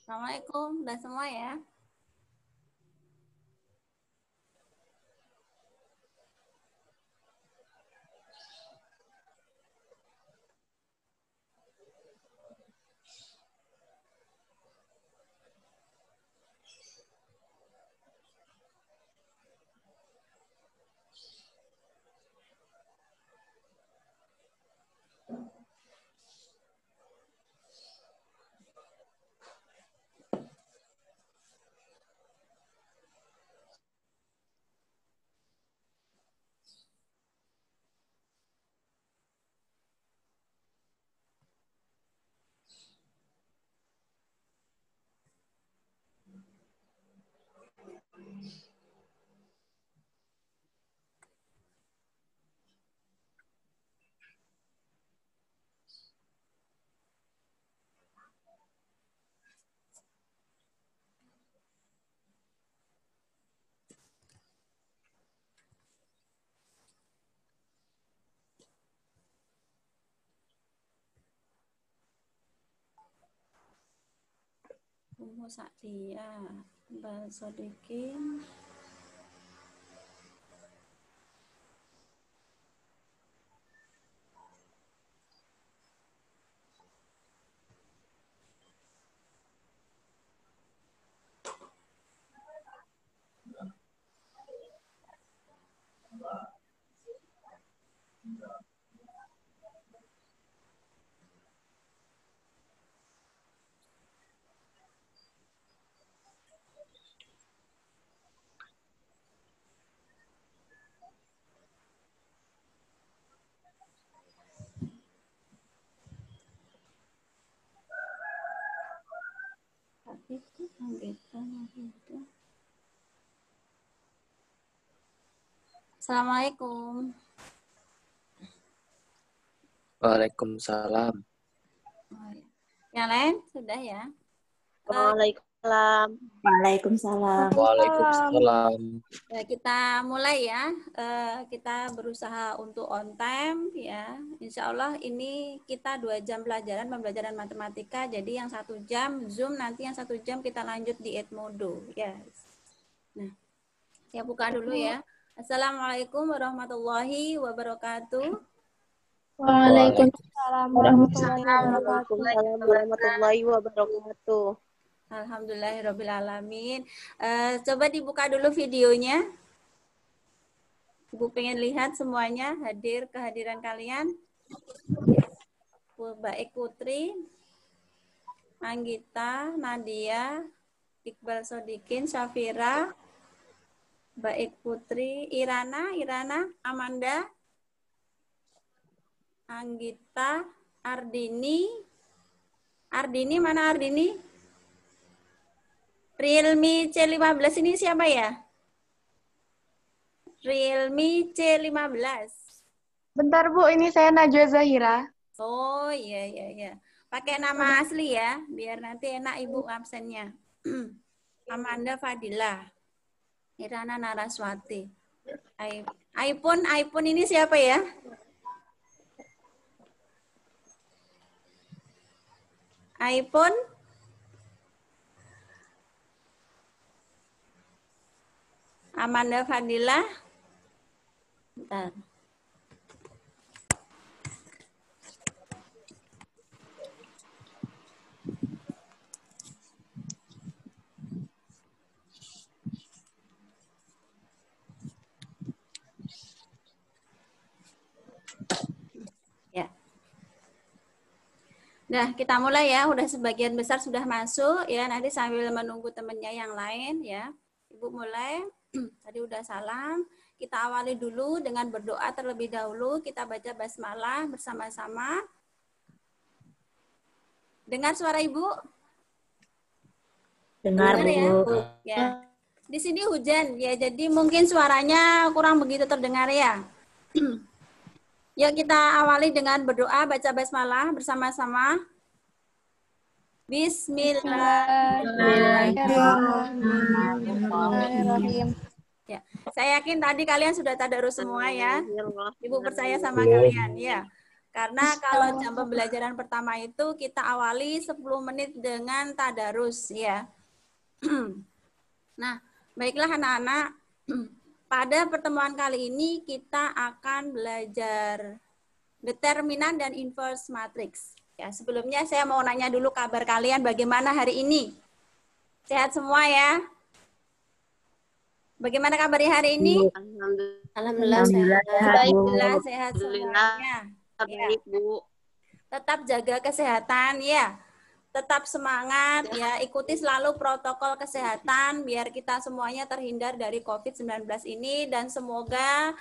Assalamualaikum, udah semua ya? Ummu Sa'diyah, Mbak Sodikin. Itu Anggita itu. Assalamualaikum. Waalaikumsalam. Oh, ya. Yang lain sudah ya? Waalaikumsalam. Waalaikumsalam. Waalaikumsalam. Ya, kita mulai ya. Kita berusaha untuk on time ya. Insya Allah ini kita 2 jam pembelajaran matematika. Jadi yang 1 jam Zoom, nanti yang 1 jam kita lanjut di Edmodo ya. Nah, saya buka dulu ya. Assalamualaikum warahmatullahi wabarakatuh. Waalaikumsalam warahmatullahi wabarakatuh. Alhamdulillahirrabbilalamin. Coba dibuka dulu videonya. Ibu pengen lihat semuanya kehadiran kalian. Baik Putri, Anggita, Nadia, Iqbal Sodikin, Syafira, Baik Putri, Irana, Amanda, Anggita, Ardini mana Ardini? Realme C15 ini siapa ya? Realme C15. Bentar Bu, ini saya Najwa Zahira. Oh iya. Pakai nama asli ya, biar nanti enak Ibu absennya. Amanda Fadila, Irana Naraswati. iPhone ini siapa ya? iPhone Amanda Fadila. Bentar. Ya. Nah, kita mulai ya. Udah sebagian besar sudah masuk ya. Nanti sambil menunggu temennya yang lain ya. Ibu mulai. Tadi udah salam. Kita awali dulu dengan berdoa terlebih dahulu. Kita baca basmalah bersama-sama. Dengar suara Ibu? Dengar, Bu. Ya. Di sini hujan ya. Jadi mungkin suaranya kurang begitu terdengar ya. Yuk kita awali dengan berdoa, baca basmalah bersama-sama. Bismillahirrahmanirrahim. Ya, saya yakin tadi kalian sudah tadarus semua ya. Ibu percaya sama kalian ya. Karena kalau jam pembelajaran pertama itu kita awali 10 menit dengan tadarus ya. Nah, baiklah anak-anak, pada pertemuan kali ini kita akan belajar determinan dan inverse matrix. Ya, sebelumnya saya mau nanya dulu kabar kalian bagaimana hari ini? Sehat semua ya? Bagaimana kabarnya hari ini? Alhamdulillah. Alhamdulillah sehat Alhamdulillah. semuanya. Baik, Bu. Tetap jaga kesehatan ya. Tetap semangat ya, ikuti selalu protokol kesehatan biar kita semuanya terhindar dari COVID-19 ini dan semoga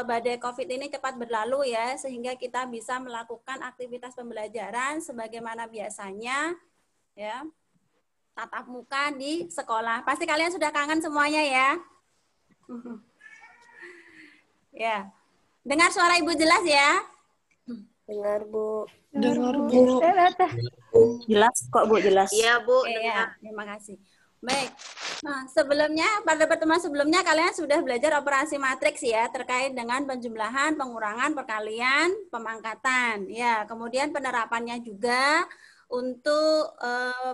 badai COVID ini cepat berlalu ya sehingga kita bisa melakukan aktivitas pembelajaran sebagaimana biasanya ya. Tatap muka di sekolah. Pasti kalian sudah kangen semuanya ya. Ya. Dengar suara Ibu jelas ya? Dengar, Bu. Dengar, Bu. Jelas kok, Bu, jelas. Iya, Bu. Oke, Dengar. ya, terima kasih. Baik. Nah, sebelumnya pada pertemuan sebelumnya kalian sudah belajar operasi matriks ya terkait dengan penjumlahan, pengurangan, perkalian, pemangkatan. Ya, kemudian penerapannya juga untuk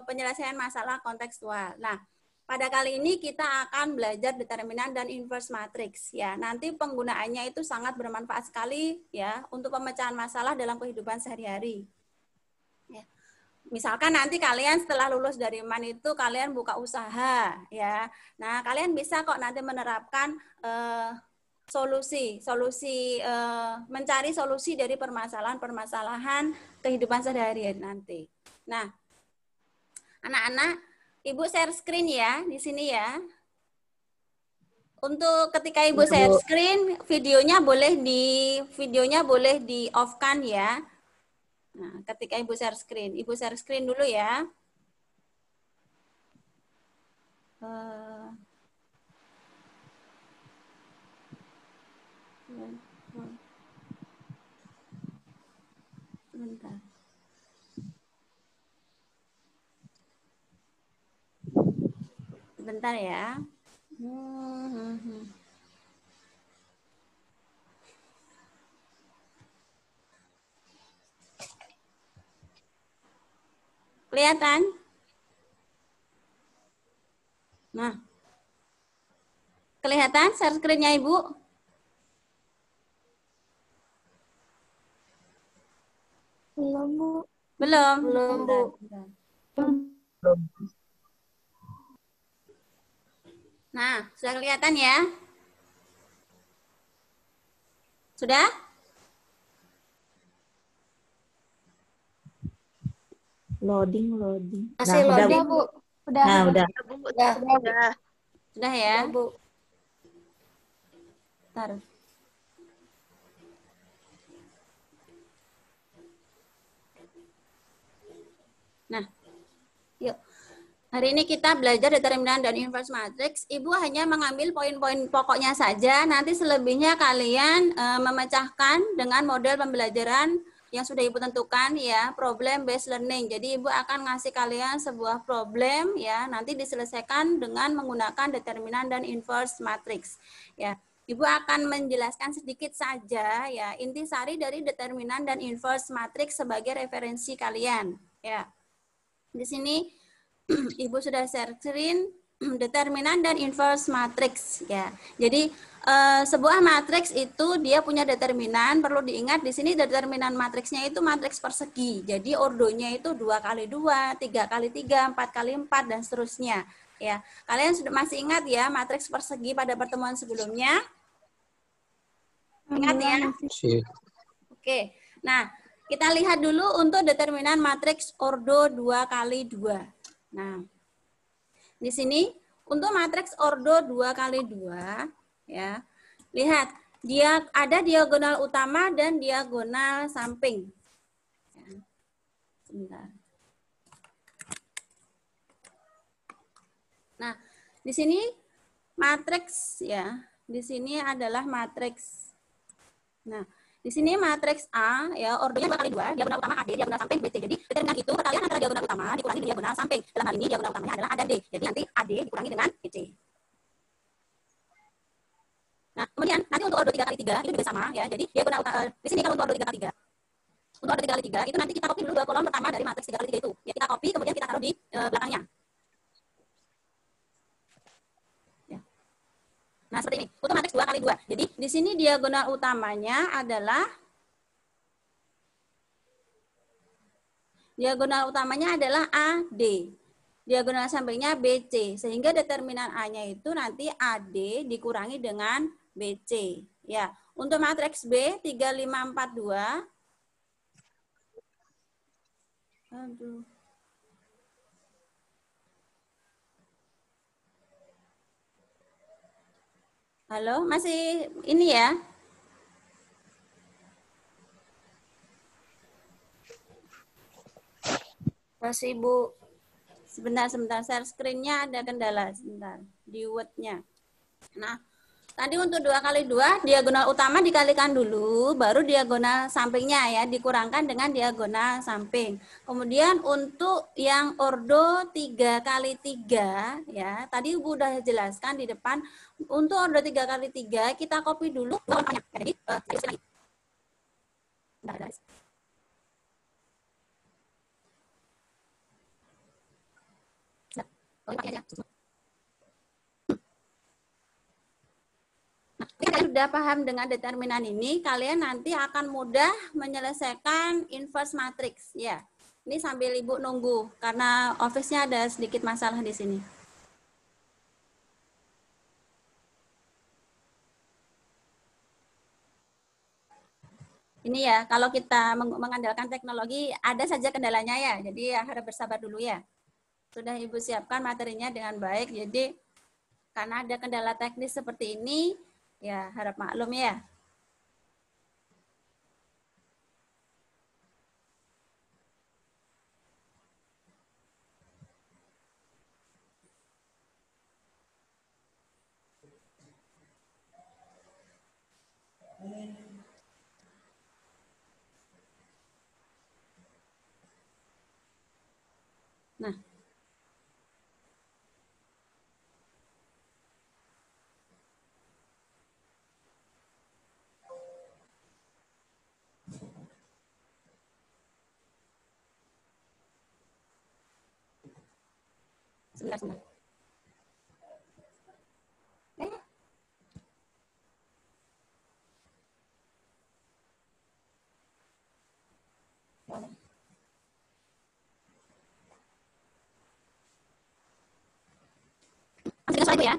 penyelesaian masalah kontekstual. Nah, pada kali ini kita akan belajar determinan dan inverse matrix ya. Nanti penggunaannya itu sangat bermanfaat sekali ya untuk pemecahan masalah dalam kehidupan sehari-hari. Ya. Misalkan nanti kalian setelah lulus dari MAN itu kalian buka usaha ya. Nah, kalian bisa kok nanti menerapkan mencari solusi dari permasalahan-permasalahan kehidupan sehari-hari nanti. Nah, anak-anak, Ibu share screen ya di sini ya. Untuk ketika Ibu share screen, videonya boleh di off-kan ya. Nah, ketika Ibu share screen dulu ya. Sebentar. Sebentar ya. Kelihatan? Nah. Kelihatan share screen-nya Ibu? Belum, Bu. Belum? Belum, Bu. Nah, sudah kelihatan ya? Sudah? Loading. Masih Nah, loading, Bu. Bu. Udah. Nah, udah. Udah. Sudah ya? Bu. Bentar. Nah, yuk. Hari ini kita belajar determinan dan inverse matrix. Ibu hanya mengambil poin-poin pokoknya saja. Nanti selebihnya kalian memecahkan dengan model pembelajaran yang sudah Ibu tentukan ya, problem based learning. Jadi Ibu akan ngasih kalian sebuah problem ya, nanti diselesaikan dengan menggunakan determinan dan inverse matrix. Ya, Ibu akan menjelaskan sedikit saja ya intisari dari determinan dan inverse matrix sebagai referensi kalian. Ya, di sini Ibu sudah share screen determinan dan inverse matrix ya. Jadi sebuah matriks itu dia punya determinan, perlu diingat di sini determinan matriksnya itu matriks persegi. Jadi ordonya itu 2x2, 3x3, 4x4 dan seterusnya ya. Kalian sudah masih ingat ya matriks persegi pada pertemuan sebelumnya? Ingat ya? Oke. Nah, kita lihat dulu untuk determinan matriks ordo 2x2. Nah, di sini untuk matriks ordo 2x2 ya. Lihat, dia ada diagonal utama dan diagonal samping. Ya. Sebentar. Nah, di sini matriks ya. Di sini adalah matriks. Nah, di sini matriks A ya, ordonya 2x2, diagonal utama AD, diagonal samping BC. Jadi determinan itu perkalian antara diagonal utama dikurangi diagonal samping. Dalam hal ini diagonal utamanya adalah A dan D. Jadi nanti AD dikurangi dengan BC. Nah, kemudian nanti untuk ordo 3x3 itu juga sama ya. Jadi diagonal di sini kalau untuk ordo 3x3. Untuk order 3 kali 3 itu nanti kita copy dulu 2 kolom pertama dari matriks 3 kali 3 itu. Ya, kita copy kemudian kita taruh di belakangnya. Ya. Nah, seperti ini. Untuk matriks 2 kali 2. Jadi, di sini diagonal utamanya adalah AD. Diagonal sampingnya BC. Sehingga determinan A-nya itu nanti AD dikurangi dengan BC. Ya, untuk matriks B 3542. Aduh. Halo, masih ini ya? Masih, Bu. Sebentar, share screen-nya ada kendala sebentar di Word-nya. Nah, tadi untuk 2 kali 2 diagonal utama dikalikan dulu, baru diagonal sampingnya ya dikurangkan dengan diagonal samping. Kemudian untuk yang ordo 3 kali 3 ya, tadi Ibu udah jelaskan di depan. Untuk ordo 3 kali 3 kita copy dulu kolomnya. Jadi kalian sudah paham dengan determinan ini, kalian nanti akan mudah menyelesaikan inverse matrix ya. Ini sambil Ibu nunggu karena office-nya ada sedikit masalah di sini. Ini ya, kalau kita mengandalkan teknologi ada saja kendalanya ya. Jadi ya harap bersabar dulu ya. Sudah Ibu siapkan materinya dengan baik. Jadi karena ada kendala teknis seperti ini, ya harap maklum ya. Nah, sebentar. Masih saya ya.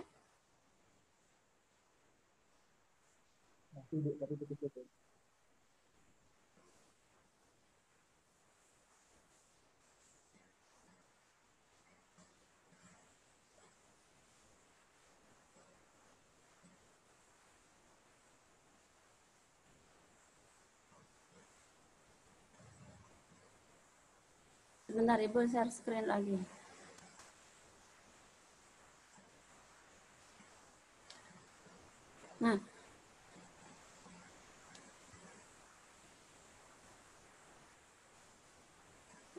Sebentar Ibu share screen lagi. Nah,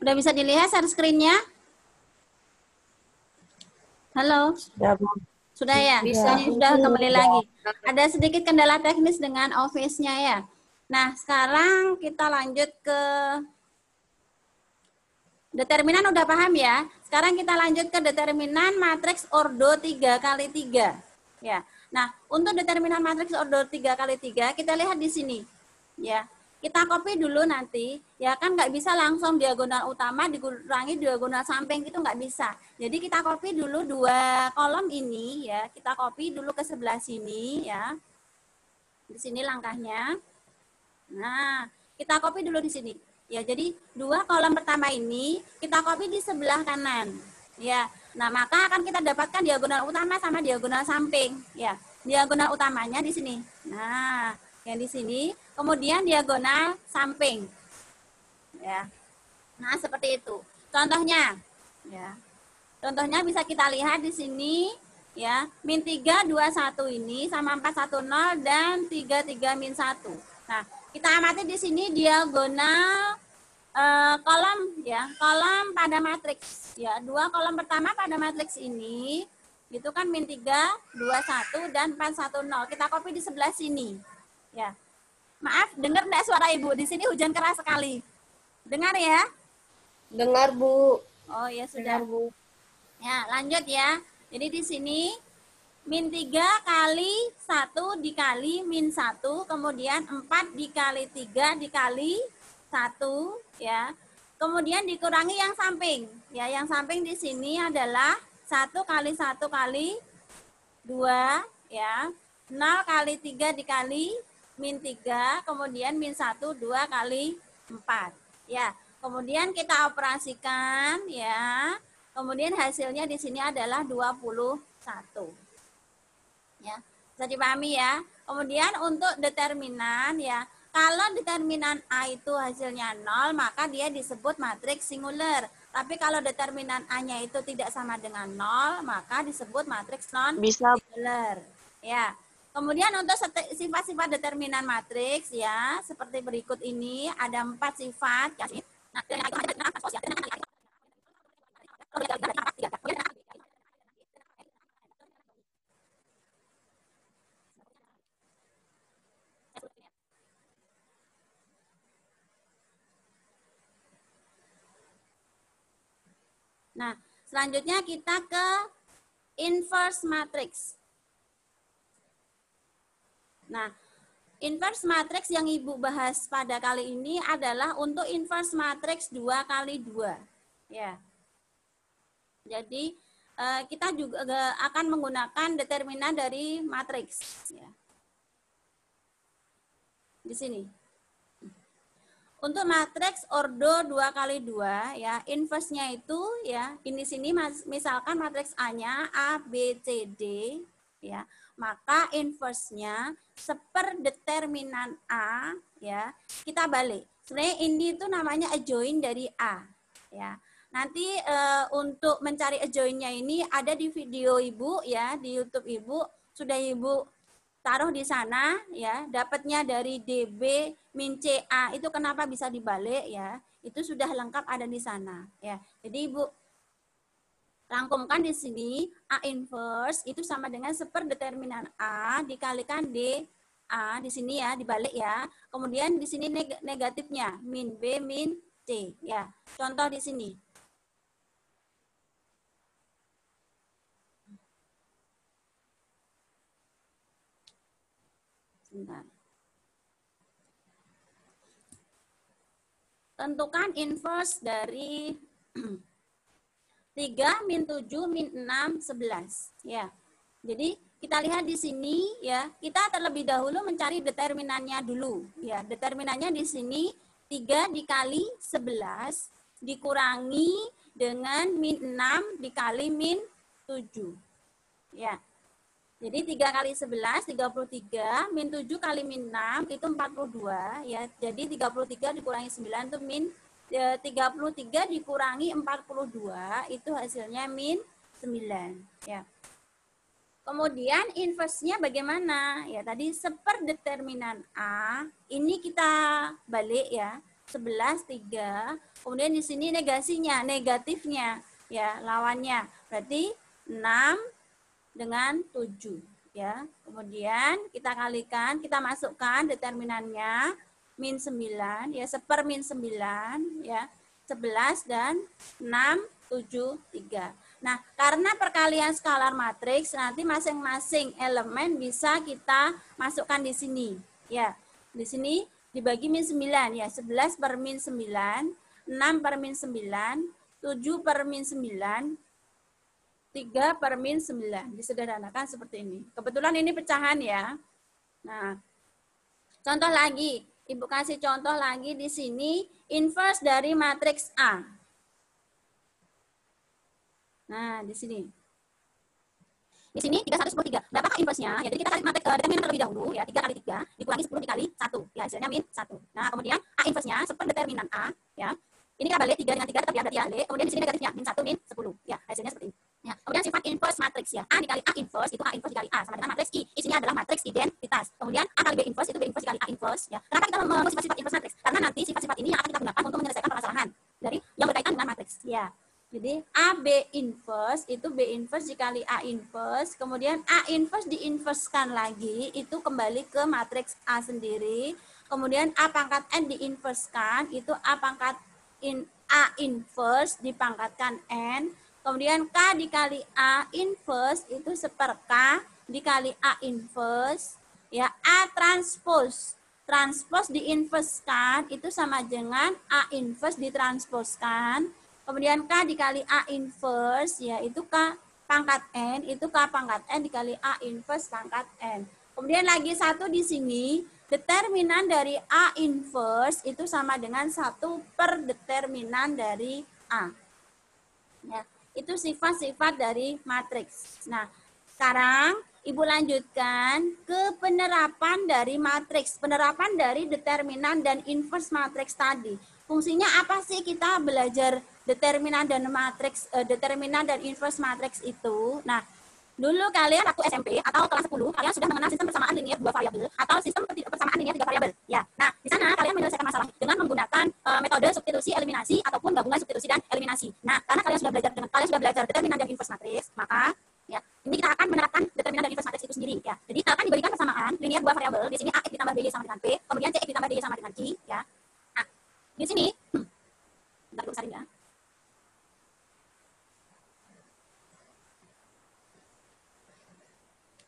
udah bisa dilihat share screen-nya? Halo? Sudah ya? Bisa. Ini sudah kembali lagi. Ada sedikit kendala teknis dengan Office-nya ya. Nah, sekarang kita lanjut ke determinan udah paham ya. Sekarang kita lanjut ke determinan matriks ordo 3 kali 3. Ya. Nah, untuk determinan matriks ordo 3 kali 3, kita lihat di sini. Ya. Kita copy dulu nanti, ya kan nggak bisa langsung diagonal utama dikurangi diagonal samping, itu nggak bisa. Jadi kita copy dulu 2 kolom ini, ya. Kita copy dulu ke sebelah sini, ya. Di sini langkahnya. Nah, kita copy dulu di sini. Ya, jadi 2 kolom pertama ini kita copy di sebelah kanan. Ya. Nah, maka akan kita dapatkan diagonal utama sama diagonal samping, ya. Diagonal utamanya di sini. Nah, yang di sini, kemudian diagonal samping. Ya. Nah, seperti itu. Contohnya, ya. Contohnya bisa kita lihat di sini, ya. Min 3, 2, 1 ini sama 4, 1, 0 dan 3, 3, min 1. Nah, kita amati di sini diagonal kolom, ya. Kolom pada matriks, ya. 2 kolom pertama pada matriks ini, itu kan min 3, 2, 1 dan 4, 1, 0. Kita copy di sebelah sini. Ya, maaf, dengar enggak suara Ibu? Di sini hujan keras sekali. Dengar ya? Dengar, Bu. Oh ya Dengar, sudah. Bu. Ya, lanjut ya. Jadi di sini min 3 kali 1 dikali min 1, kemudian 4 dikali 3 dikali 1 ya. Kemudian dikurangi yang samping. Ya, yang samping di sini adalah 1 kali 1 kali 2 ya. 0 kali 3 dikali min 3, kemudian min 1 2 kali 4. Ya, kemudian kita operasikan ya. Kemudian hasilnya di sini adalah 21. Ya, bisa dipahami ya. Kemudian untuk determinan ya, kalau determinan A itu hasilnya 0, maka dia disebut matriks singular. Tapi kalau determinan A-nya itu tidak sama dengan 0, maka disebut matriks non singular. Ya. Kemudian untuk sifat-sifat determinan matriks ya, seperti berikut ini ada 4 sifat. Nah, selanjutnya kita ke inverse matrix. Nah, inverse matrix yang Ibu bahas pada kali ini adalah untuk inverse matrix 2 kali 2. Ya. Jadi, kita juga akan menggunakan determinan dari matriks. Ya. Di sini. Untuk matriks ordo 2 kali 2 ya, inverse-nya itu ya, ini sini misalkan matriks A-nya A, B, C, D ya, maka inverse-nya seperdeterminan A ya, kita balik. Sebenarnya ini itu namanya adjoint dari A ya. Nanti untuk mencari adjoint-nya ini ada di video Ibu ya, di YouTube Ibu sudah Ibu taruh di sana ya, dapatnya dari DB min CA itu kenapa bisa dibalik ya, itu sudah lengkap ada di sana ya. Jadi Ibu rangkumkan di sini A inverse itu sama dengan seperdeterminan A dikalikan D A di sini ya, dibalik ya. Kemudian di sini negatifnya min B min C ya. Contoh di sini. Sebentar. Tentukan inverse dari 3 min 7 min 6 11 ya. Jadi kita lihat di sini ya, kita terlebih dahulu mencari determinannya dulu ya. Determinannya di sini 3 dikali 11 dikurangi dengan min 6 dikali min 7 ya. Jadi 3 kali 11, 33, min 7 kali min 6, itu 42. Ya. Jadi 33 dikurangi 9, itu min 33 dikurangi 42, itu hasilnya min 9. Ya. Kemudian inverse-nya bagaimana? Ya, tadi seperdeterminan A, ini kita balik ya, 11, 3. Kemudian di sini negasinya, negatifnya, ya lawannya. Berarti 6 dengan 7 ya. Kemudian kita kalikan, kita masukkan determinannya min 9 ya, seper min 9 ya. 11 dan 6 7 3. Nah, karena perkalian skalar matriks nanti masing-masing elemen bisa kita masukkan di sini ya. Di sini dibagi min 9 ya, 11 per min 9, 6 per min 9, 7 per min 9, 3 per min 9. Disederhanakan seperti ini. Kebetulan ini pecahan ya. Nah, contoh lagi. Ibu kasih contoh lagi di sini. Inverse dari matriks A. Nah, di sini. Di sini 313. Berapakah inverse-nya? Ya, jadi kita cari determinan terlebih dahulu. Ya, 3 kali 3 dikurangi 10 dikali 1. Ya, hasilnya min 1. Nah, kemudian A inverse-nya seperdeterminan A. Ya. Ini kita balik 3 dengan 3 tetap ya, berarti balik. Kemudian di sini negatifnya min 1 min 10. Ya, hasilnya seperti ini. Ya, kemudian sifat inverse matriks ya. A dikali A inverse itu A inverse dikali A sama dengan matriks I. Isinya adalah matriks identitas. Kemudian A kali B inverse itu B inverse dikali A inverse ya. Kenapa kita membangun sifat-sifat inverse matriks? Karena nanti sifat-sifat ini yang akan kita gunakan untuk menyelesaikan permasalahan dari yang berkaitan dengan matriks. Ya. Jadi A B inverse itu B inverse dikali A inverse, kemudian A inverse diinversekan lagi itu kembali ke matriks A sendiri. Kemudian A pangkat N diinversekan itu A pangkat A inverse dipangkatkan N, kemudian K dikali A inverse itu seper K dikali A inverse, ya A transpose. Transpose diinverskan itu sama dengan A inverse ditransposkan. Kemudian K dikali A inverse, yaitu K pangkat N, itu K pangkat N dikali A inverse pangkat N. Kemudian lagi satu di sini, determinan dari A inverse itu sama dengan 1 per determinan dari A. Ya, itu sifat-sifat dari matriks. Nah, sekarang Ibu lanjutkan ke penerapan dari matriks, penerapan dari determinan dan inverse matriks tadi. Fungsinya apa sih kita belajar determinan dan matriks, determinan dan inverse matriks itu? Nah, dulu kalian waktu SMP atau kelas 10, kalian sudah mengenal sistem persamaan linear 2 variabel atau sistem persamaan linear 3 variabel. Ya. Nah, di sana kalian menyelesaikan masalah dengan menggunakan metode substitusi eliminasi ataupun gabungan substitusi dan eliminasi. Nah, karena kalian sudah belajar determinan dan inverse matriks, maka ya, ini kita akan menerapkan determinan dan inverse matriks itu sendiri ya. Jadi akan diberikan persamaan linear 2 variabel. Di sini AX ditambah BY sama dengan P, kemudian CX ditambah DY sama dengan Q ya. Nah, di sini bentar dulu ya.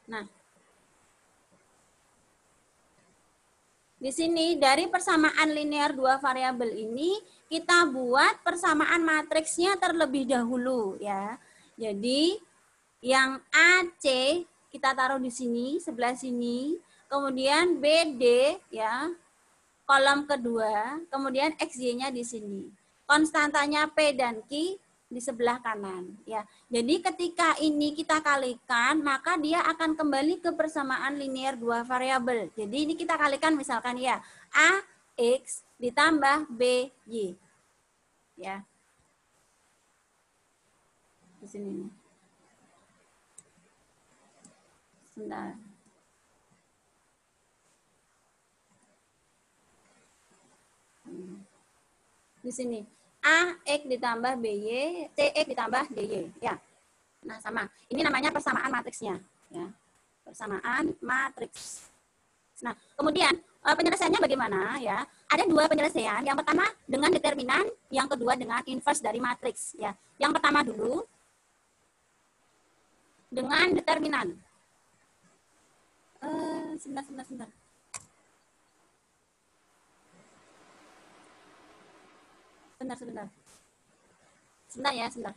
Nah, di sini dari persamaan linear 2 variabel ini kita buat persamaan matriksnya terlebih dahulu ya. Jadi yang AC kita taruh di sini, sebelah sini, kemudian BD ya, kolom kedua, kemudian XY-nya di sini. Konstantanya P dan Q di sebelah kanan ya. Jadi ketika ini kita kalikan, maka dia akan kembali ke persamaan linear 2 variabel. Jadi ini kita kalikan misalkan ya, AX ditambah BY. Ya. Di sini. Sebentar. Di sini AX ditambah BY, CX ditambah DY ya. Nah, sama. Ini namanya persamaan matriksnya ya. Persamaan matriks. Nah, kemudian penyelesaiannya bagaimana ya? Ada 2 penyelesaian. Yang pertama dengan determinan, yang kedua dengan inverse dari matriks ya. Yang pertama dulu dengan determinan. Sebentar. Sebentar ya, sebentar.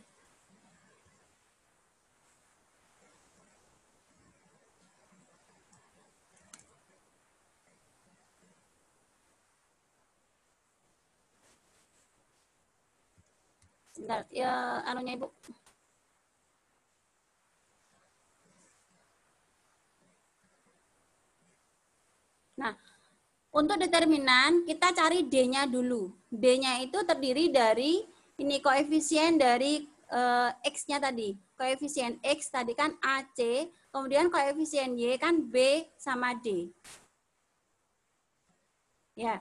Sebentar, ya anunya Ibu. Nah, untuk determinan kita cari D-nya dulu. D-nya itu terdiri dari ini koefisien dari X-nya tadi. Koefisien X tadi kan AC, kemudian koefisien Y kan B sama D. Ya.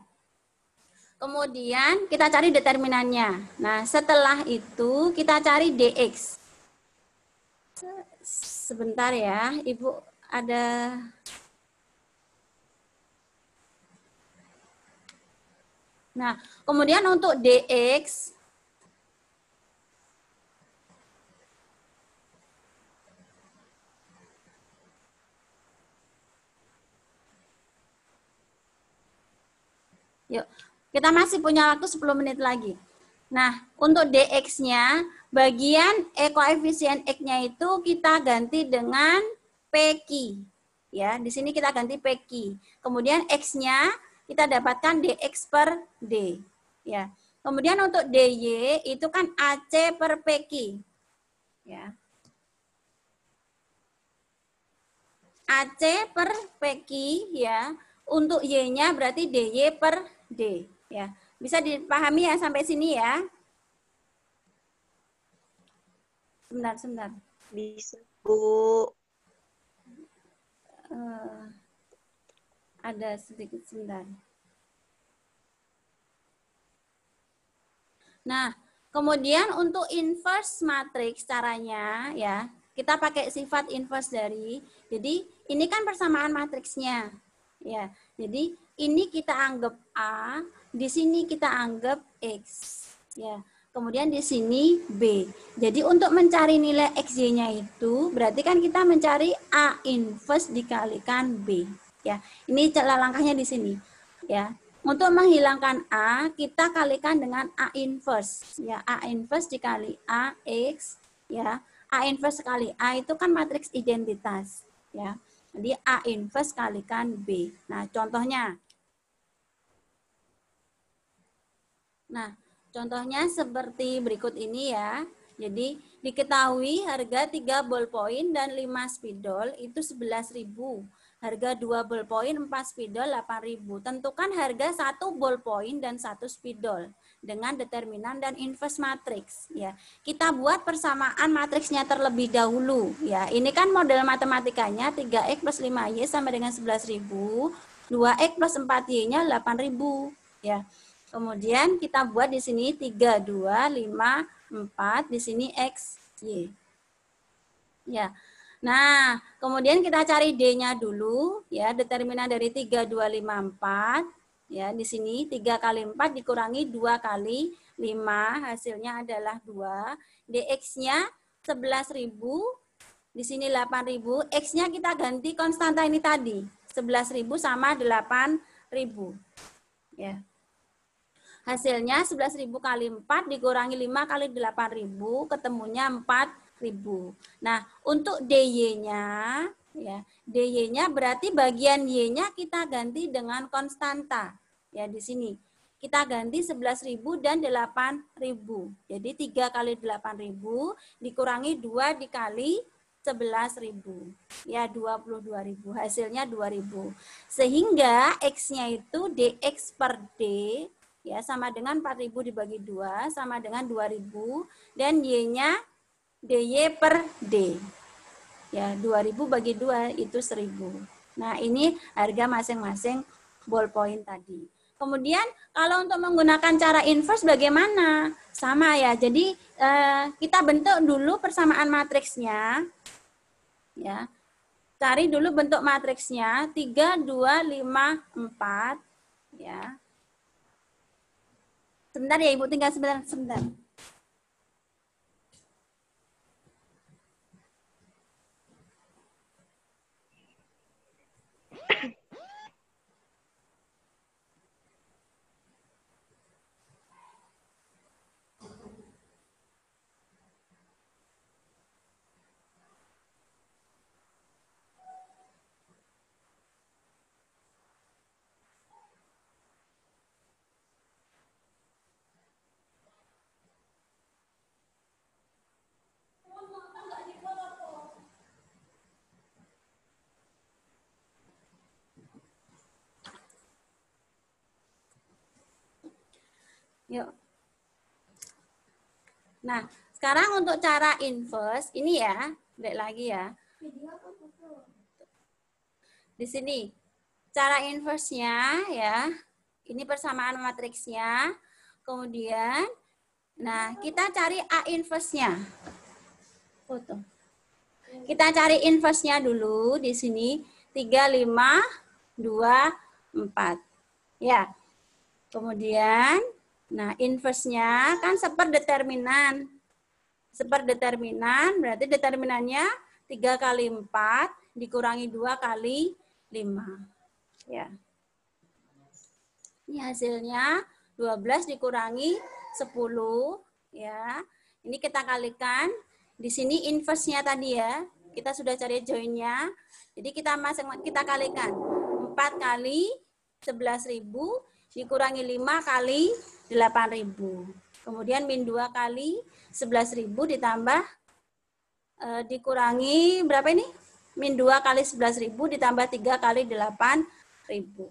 Kemudian kita cari determinannya. Nah, setelah itu kita cari DX. Sebentar ya, Ibu ada... Nah, kemudian untuk DX, yuk, kita masih punya waktu 10 menit lagi. Nah, untuk DX-nya, bagian koefisien X-nya itu kita ganti dengan PQ. Ya, di sini kita ganti PQ. Kemudian X-nya kita dapatkan DX per D. Ya. Kemudian untuk DY itu kan AC per PQ. Ya. AC per PQ ya. Untuk Y-nya berarti DY per D. Ya. Bisa dipahami ya sampai sini ya? Sebentar. Bisa, Bu. Ada sedikit sebentar. Nah, kemudian untuk inverse matriks caranya ya, kita pakai sifat inverse dari. Jadi ini kan persamaan matriksnya. Ya. Jadi ini kita anggap A, di sini kita anggap X. Ya. Kemudian di sini B. Jadi untuk mencari nilai XY-nya itu berarti kan kita mencari A inverse dikalikan B. Ya, ini langkahnya di sini. Ya, untuk menghilangkan A kita kalikan dengan A inverse. Ya, A inverse dikali A X. Ya, A inverse kali A itu kan matriks identitas. Ya, jadi A inverse kalikan B. Nah, contohnya. Nah, contohnya seperti berikut ini ya. Jadi diketahui harga 3 ballpoint dan 5 spidol itu 11.000. Harga 2 ballpoint, 4 spidol 8.000. Tentukan harga 1 ballpoint dan 1 spidol dengan determinan dan inverse matriks ya. Kita buat persamaan matriksnya terlebih dahulu ya. Ini kan model matematikanya 3x plus 5y sama dengan 11.000, 2x plus 4y-nya 8.000 ya. Kemudian kita buat di sini 3, 2, 5, 4, di sini X, Y. Ya. Nah, kemudian kita cari D-nya dulu, ya, determinan dari 3, 2, 5, 4. Ya, di sini 3 kali 4 dikurangi 2 kali 5, hasilnya adalah 2. DX-nya 11.000, di sini 8.000, X-nya kita ganti konstanta ini tadi, 11.000 sama 8.000. Ya. Hasilnya 11.000 kali 4 dikurangi 5 kali 8.000, ketemunya 4.000. Nah, untuk DY-nya, ya, DY-nya berarti bagian Y-nya kita ganti dengan konstanta. Ya, di sini. Kita ganti 11.000 dan 8.000. Jadi 3 kali 8.000 dikurangi 2 dikali 11.000. Ya, 22.000. Hasilnya 2.000. Sehingga X-nya itu DX per D ya sama dengan 4.000 dibagi 2 sama dengan 2.000 dan Y-nya DY per D. Ya, 2.000 bagi 2 itu 1.000. Nah, ini harga masing-masing ballpoint tadi. Kemudian kalau untuk menggunakan cara inverse bagaimana? Sama ya. Jadi kita bentuk dulu persamaan matriksnya. Ya. Cari dulu bentuk matriksnya 3 2 5 4 ya. Sebentar ya Ibu, tinggal sebentar. Yuk. Nah, sekarang untuk cara inverse, ini ya, lihat lagi ya. Di sini, cara inverse-nya ya, ini persamaan matriksnya. Kemudian, nah kita cari A inverse-nya. Foto. Kita cari inverse-nya dulu di sini, 3, 5, 2, 4. Ya, kemudian, nah, inverse-nya kan seperdeterminan. Seperdeterminan berarti determinannya 3 kali 4 dikurangi 2 kali 5. Ya. Ini hasilnya 12 dikurangi 10. Ya. Ini kita kalikan. Di sini inverse-nya tadi ya. Kita sudah cari join-nya. Jadi kita kalikan. 4 kali 11.000 dikurangi 5 kali 8.000. Kemudian min 2 kali 11.000 ditambah dikurangi berapa ini? Min 2 kali 11.000 ditambah 3 kali 8.000.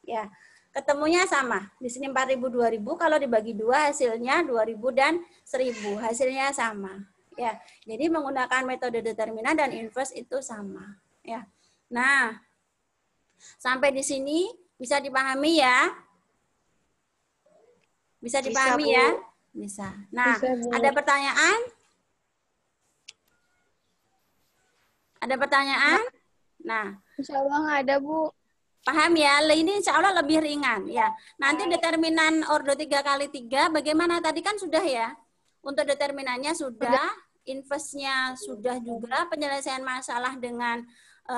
Ya, ketemunya sama. Di sini 4.000, 2.000. Kalau dibagi 2 hasilnya 2.000 dan 1.000. Hasilnya sama. Ya, jadi menggunakan metode determinan dan inverse itu sama. Ya. Nah, sampai di sini bisa dipahami ya? Bisa dipahami ya? Bisa. Nah, ada pertanyaan? Ada pertanyaan? Nah, Insya Allah nggak ada, Bu. Paham ya? Ini insya Allah lebih ringan ya. Nanti determinan ordo 3x3 bagaimana tadi kan sudah ya. Untuk determinannya sudah, inverse-nya sudah juga, penyelesaian masalah dengan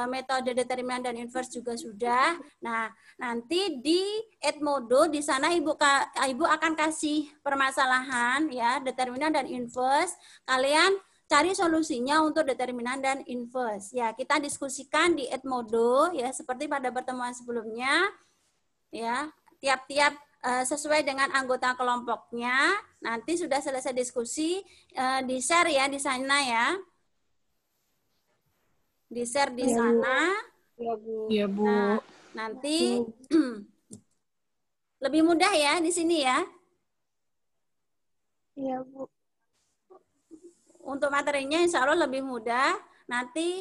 metode determinan dan inverse juga sudah. Nah, nanti di Edmodo di sana Ibu akan kasih permasalahan ya, determinan dan inverse. Kalian cari solusinya untuk determinan dan inverse. Ya, kita diskusikan di Edmodo ya, seperti pada pertemuan sebelumnya. Ya, tiap-tiap sesuai dengan anggota kelompoknya. Nanti sudah selesai diskusi, di-share ya di sana ya. Di-share di sana. Iya, Bu. Iya, Bu. Nah, nanti lebih mudah ya di sini ya. Iya, Bu. Untuk materinya insya Allah lebih mudah. Nanti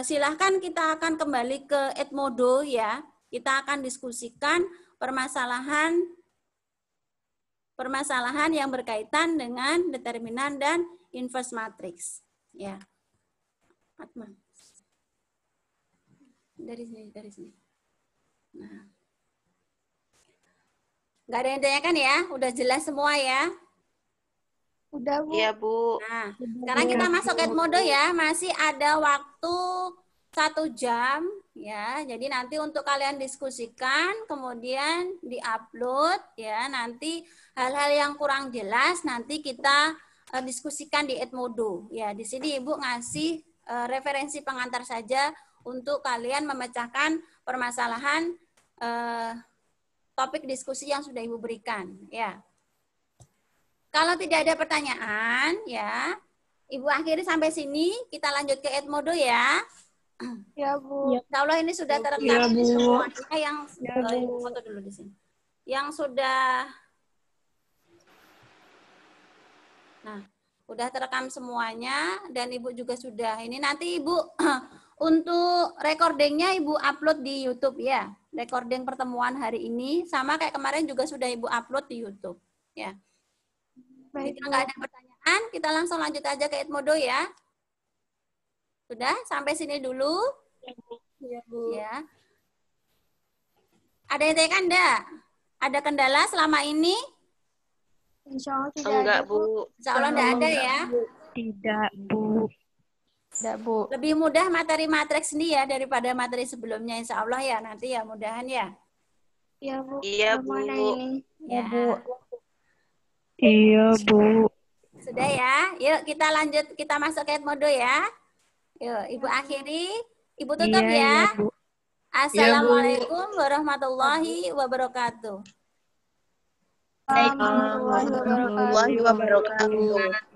silahkan kita akan kembali ke Edmodo ya. Kita akan diskusikan permasalahan yang berkaitan dengan determinan dan inverse matrix. Ya. Atman. Dari sini. Nah. Nggak ada yang tanyakan ya? Udah jelas semua ya? Udah, Bu. Iya, Bu. Nah, sekarang kita masuk Edmodo ya. Masih ada waktu 1 jam ya. Jadi nanti untuk kalian diskusikan, kemudian diupload ya. Nanti hal-hal yang kurang jelas nanti kita diskusikan di Edmodo. Ya, di sini Ibu ngasih referensi pengantar saja untuk kalian memecahkan permasalahan topik diskusi yang sudah Ibu berikan ya. Kalau tidak ada pertanyaan ya, Ibu akhiri sampai sini, kita lanjut ke Edmodo ya. Ya, Bu. Insya Allah ini sudah terekam Ya, Bu. semuanya yang Bu. foto dulu di sini. Yang sudah udah terekam semuanya dan Ibu juga sudah. Ini nanti Ibu untuk recordingnya Ibu upload di YouTube ya. Recording pertemuan hari ini sama kayak kemarin juga sudah Ibu upload di YouTube ya. Baik, Jika nggak ada pertanyaan, kita langsung lanjut aja ke Edmodo ya. Sudah? Sampai sini dulu. Iya, Bu. Ya. Ada yang tanyakan enggak? Ada kendala selama ini? Insya Allah tidak Enggak, ada, Bu. Bu. Insya Allah enggak ada ya. Tidak, Bu. Tidak, Bu. Lebih mudah materi matriks ini ya daripada materi sebelumnya insya Allah ya. Nanti ya mudahan ya. Iya, Bu. Iya, Bu. Mana ini? Ya. Iya, Bu. Sudah ya. Yuk kita lanjut. Kita masuk ke Edmodo ya. Yuk Ibu akhiri. Ibu tutup Iya, ya. iya, Bu. Assalamualaikum warahmatullahi wabarakatuh. Warahmatullahi wabarakatuh. Warahmatullahi wabarakatuh.